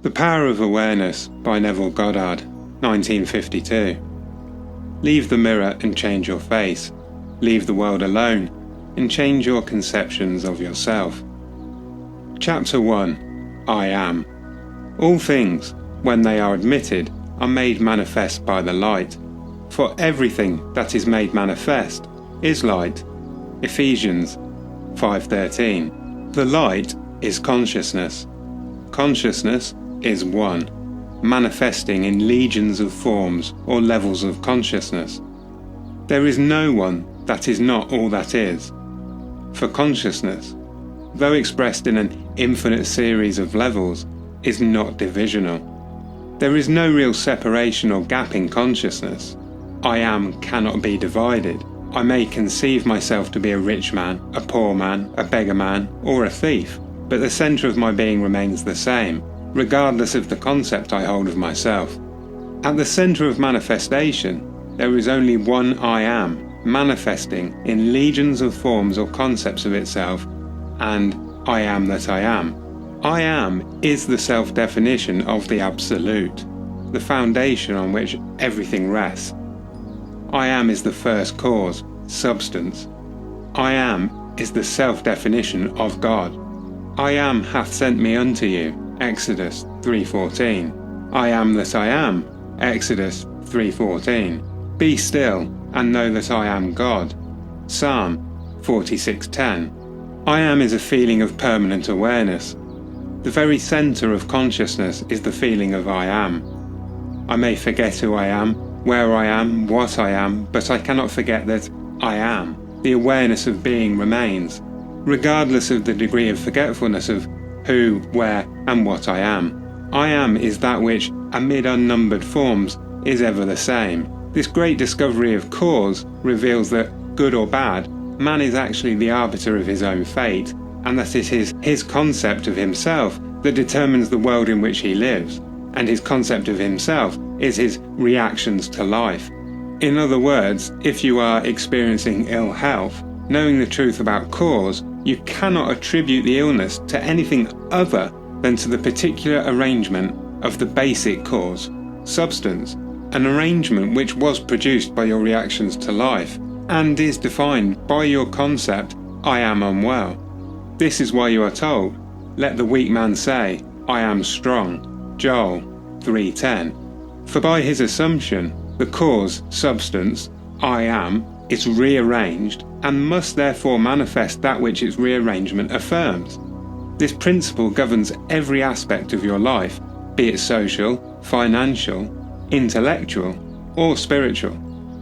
The Power of Awareness by Neville Goddard, 1952. Leave the mirror and change your face. Leave the world alone and change your conceptions of yourself. Chapter 1. I Am. All things, when they are admitted, are made manifest by the light. For everything that is made manifest is light. Ephesians 5:13. The light is consciousness. Consciousness is one, manifesting in legions of forms or levels of consciousness. There is no one that is not all that is. For consciousness, though expressed in an infinite series of levels, is not divisional. There is no real separation or gap in consciousness. I am cannot be divided. I may conceive myself to be a rich man, a poor man, a beggar man, or a thief, but the centre of my being remains the same, regardless of the concept I hold of myself. At the centre of manifestation, there is only one I Am, manifesting in legions of forms or concepts of itself, and I am that I am. I am is the self-definition of the Absolute, the foundation on which everything rests. I am is the first cause, substance. I am is the self-definition of God. I am hath sent me unto you, Exodus 3:14. I am that I am, Exodus 3:14. Be still and know that I am God, Psalm 46:10. I am is a feeling of permanent awareness. The very centre of consciousness is the feeling of I am. I may forget who I am, where I am, what I am, but I cannot forget that I am. The awareness of being remains, regardless of the degree of forgetfulness of who, where, and what I am. I am is that which, amid unnumbered forms, is ever the same. This great discovery of cause reveals that, good or bad, man is actually the arbiter of his own fate, and that it is his concept of himself that determines the world in which he lives, and his concept of himself is his reactions to life. In other words, if you are experiencing ill health, knowing the truth about cause, you cannot attribute the illness to anything other than to the particular arrangement of the basic cause, substance, an arrangement which was produced by your reactions to life, and is defined by your concept, I am unwell. This is why you are told, let the weak man say, I am strong, Joel 3:10. For by his assumption, the cause, substance, I am, is rearranged and must therefore manifest that which its rearrangement affirms. This principle governs every aspect of your life, be it social, financial, intellectual, or spiritual.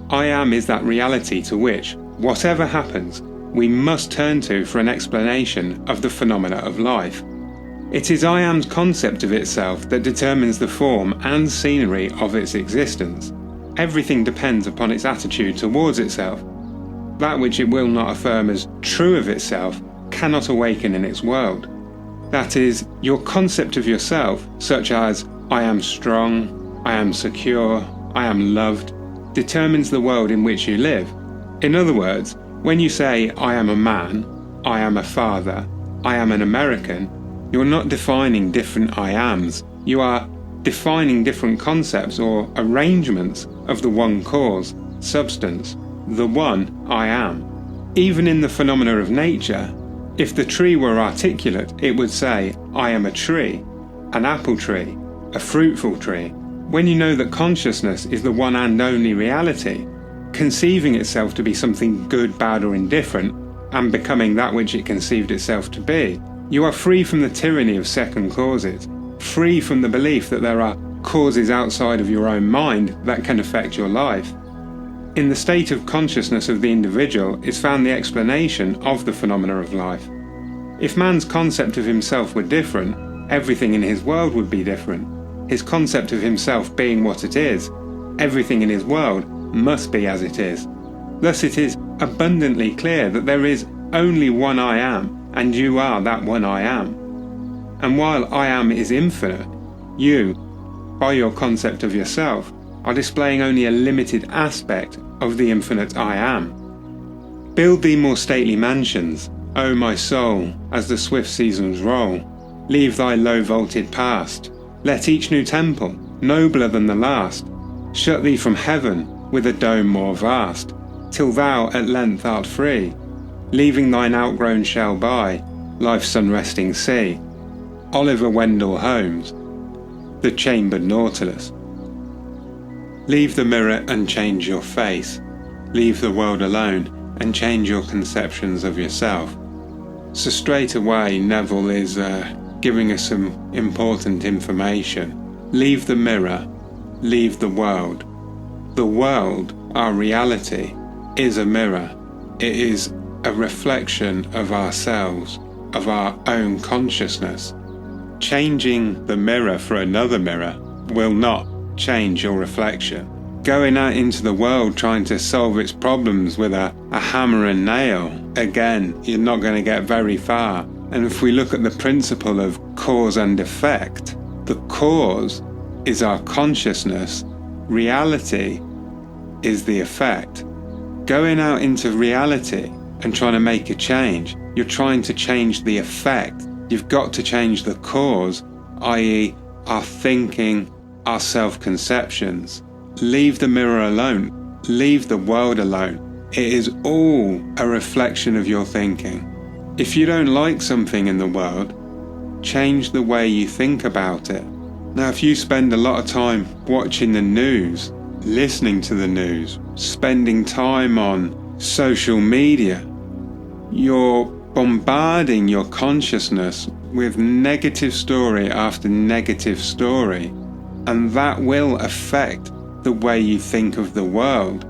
I am is that reality to which, whatever happens, we must turn to for an explanation of the phenomena of life. It is I am's concept of itself that determines the form and scenery of its existence. Everything depends upon its attitude towards itself. That which it will not affirm as true of itself cannot awaken in its world. That is, your concept of yourself, such as I am strong, I am secure, I am loved, determines the world in which you live. In other words, when you say I am a man, I am a father, I am an American, you're not defining different I ams, you are defining different concepts or arrangements of the one cause, substance, the one I am. Even in the phenomena of nature, if the tree were articulate, it would say, I am a tree, an apple tree, a fruitful tree. When you know that consciousness is the one and only reality, conceiving itself to be something good, bad, or indifferent, and becoming that which it conceived itself to be, you are free from the tyranny of second causes, free from the belief that there are causes outside of your own mind that can affect your life. In the state of consciousness of the individual is found the explanation of the phenomena of life. If man's concept of himself were different, everything in his world would be different. His concept of himself being what it is, everything in his world must be as it is. Thus it is abundantly clear that there is only one I am, and you are that one I am. And while I am is infinite, you, by your concept of yourself, are displaying only a limited aspect of the infinite I am. Build thee more stately mansions, O my soul, as the swift seasons roll. Leave thy low vaulted past, Let each new temple, nobler than the last, shut thee from heaven with a dome more vast, till thou at length art free, leaving thine outgrown shell by life's unresting sea. Oliver Wendell Holmes, The Chambered Nautilus. Leave the mirror and change your face. Leave the world alone and change your conceptions of yourself. So straight away Neville is giving us some important information. Leave the mirror, leave the world. The world, our reality, is a mirror. It is a reflection of ourselves, of our own consciousness. Changing the mirror for another mirror will not change your reflection. Going out into the world trying to solve its problems with a hammer and nail, again, you're not going to get very far. And if we look at the principle of cause and effect, the cause is our consciousness, reality is the effect. Going out into reality and trying to make a change, you're trying to change the effect. You've got to change the cause, i.e. our thinking, our self-conceptions. Leave the mirror alone. Leave the world alone. It is all a reflection of your thinking. If you don't like something in the world, change the way you think about it. Now, if you spend a lot of time watching the news, listening to the news, spending time on social media, you're bombarding your consciousness with negative story after negative story, and that will affect the way you think of the world.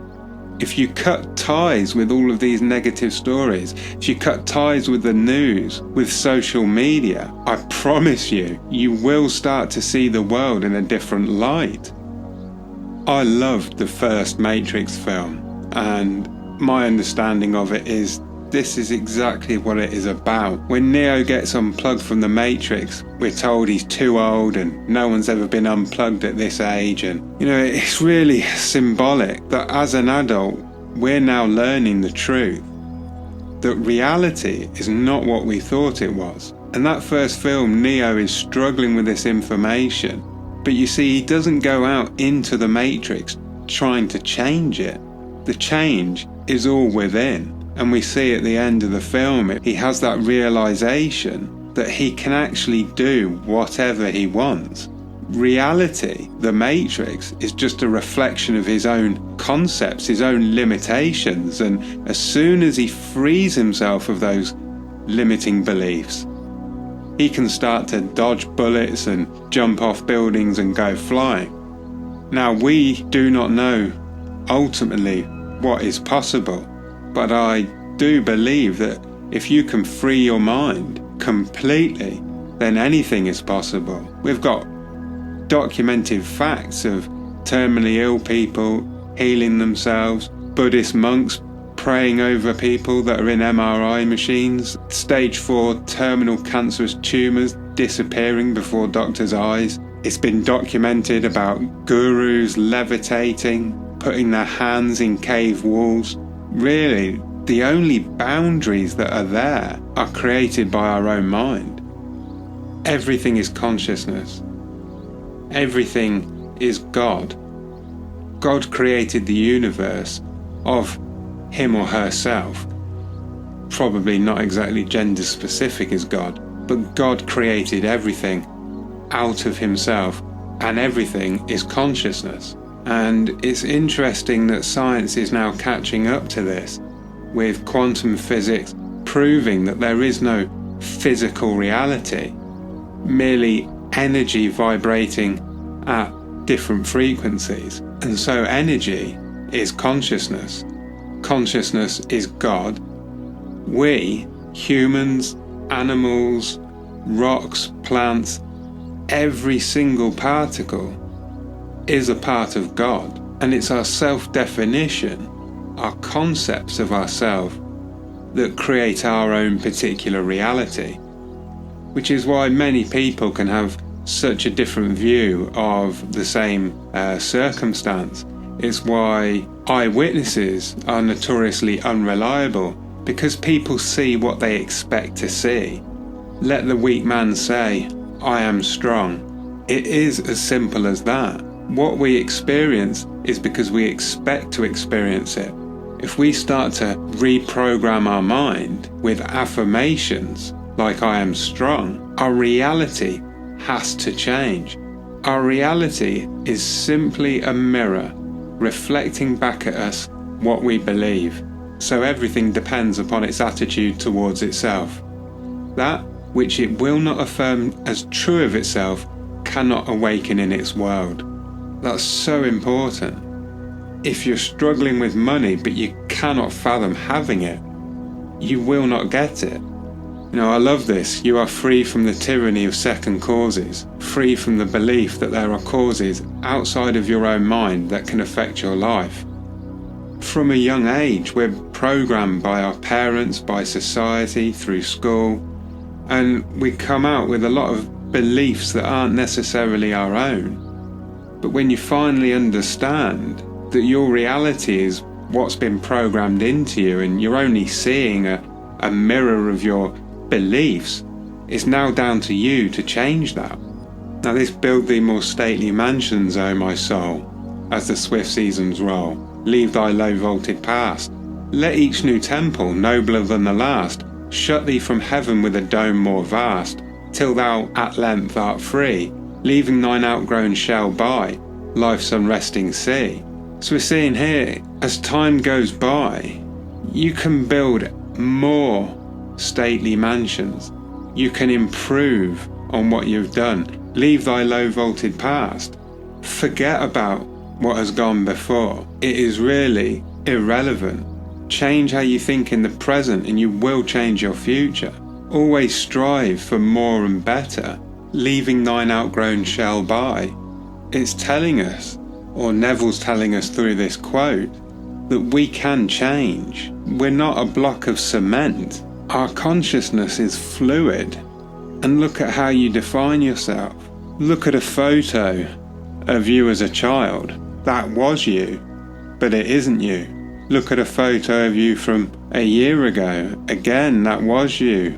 If you cut ties with all of these negative stories, if you cut ties with the news, with social media, I promise you, you will start to see the world in a different light. I loved the first Matrix film, and my understanding of it is this is exactly what it is about. When Neo gets unplugged from the Matrix, we're told he's too old and no one's ever been unplugged at this age. And, it's really symbolic that as an adult, we're now learning the truth. That reality is not what we thought it was. And that first film, Neo is struggling with this information. But you see, he doesn't go out into the Matrix trying to change it. The change is all within. And we see at the end of the film, he has that realization that he can actually do whatever he wants. Reality, the Matrix, is just a reflection of his own concepts, his own limitations. And as soon as he frees himself of those limiting beliefs, he can start to dodge bullets and jump off buildings and go flying. Now, we do not know ultimately what is possible. But I do believe that if you can free your mind completely, then anything is possible. We've got documented facts of terminally ill people healing themselves, Buddhist monks praying over people that are in MRI machines, stage 4 terminal cancerous tumours disappearing before doctors' eyes. It's been documented about gurus levitating, putting their hands in cave walls. Really, the only boundaries that are there are created by our own mind. Everything is consciousness. Everything is God. God created the universe of him or herself. Probably not exactly gender specific as God, but God created everything out of himself, and everything is consciousness. And it's interesting that science is now catching up to this, with quantum physics proving that there is no physical reality, merely energy vibrating at different frequencies. And so energy is consciousness. Consciousness is God. We, humans, animals, rocks, plants, every single particle is a part of God, and it's our self-definition, our concepts of ourselves that create our own particular reality, which is why many people can have such a different view of the same circumstance. It's why eyewitnesses are notoriously unreliable, because people see what they expect to see. Let the weak man say, "I am strong." It is as simple as that. What we experience is because we expect to experience it. If we start to reprogram our mind with affirmations like I am strong, our reality has to change. Our reality is simply a mirror reflecting back at us what we believe. So everything depends upon its attitude towards itself. That which it will not affirm as true of itself cannot awaken in its world. That's so important. If you're struggling with money but you cannot fathom having it, you will not get it. I love this. You are free from the tyranny of second causes, free from the belief that there are causes outside of your own mind that can affect your life. From a young age, we're programmed by our parents, by society, through school, and we come out with a lot of beliefs that aren't necessarily our own. But when you finally understand that your reality is what's been programmed into you and you're only seeing a mirror of your beliefs, it's now down to you to change that. Now this build thee more stately mansions, O my soul, as the swift seasons roll. Leave thy low vaulted past. Let each new temple, nobler than the last, shut thee from heaven with a dome more vast, till thou at length art free, leaving thine outgrown shell by, life's unresting sea. So we're seeing here, as time goes by, you can build more stately mansions. You can improve on what you've done. Leave thy low vaulted past. Forget about what has gone before. It is really irrelevant. Change how you think in the present and you will change your future. Always strive for more and better, leaving thine outgrown shell by. It's telling us, or Neville's telling us through this quote, that we can change. We're not a block of cement. Our consciousness is fluid. And look at how you define yourself. Look at a photo of you as a child. That was you, but it isn't you. Look at a photo of you from a year ago. Again, that was you,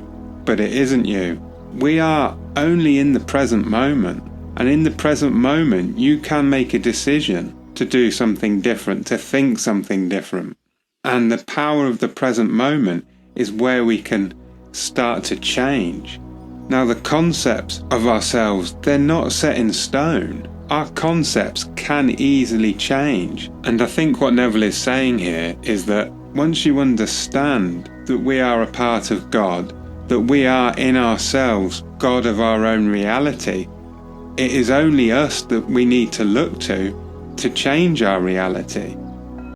but it isn't you. We are only in the present moment. And in the present moment, you can make a decision to do something different, to think something different. And the power of the present moment is where we can start to change. Now, the concepts of ourselves, they're not set in stone. Our concepts can easily change. And I think what Neville is saying here is that once you understand that we are a part of God, that we are in ourselves God of our own reality, it is only us that we need to look to change our reality.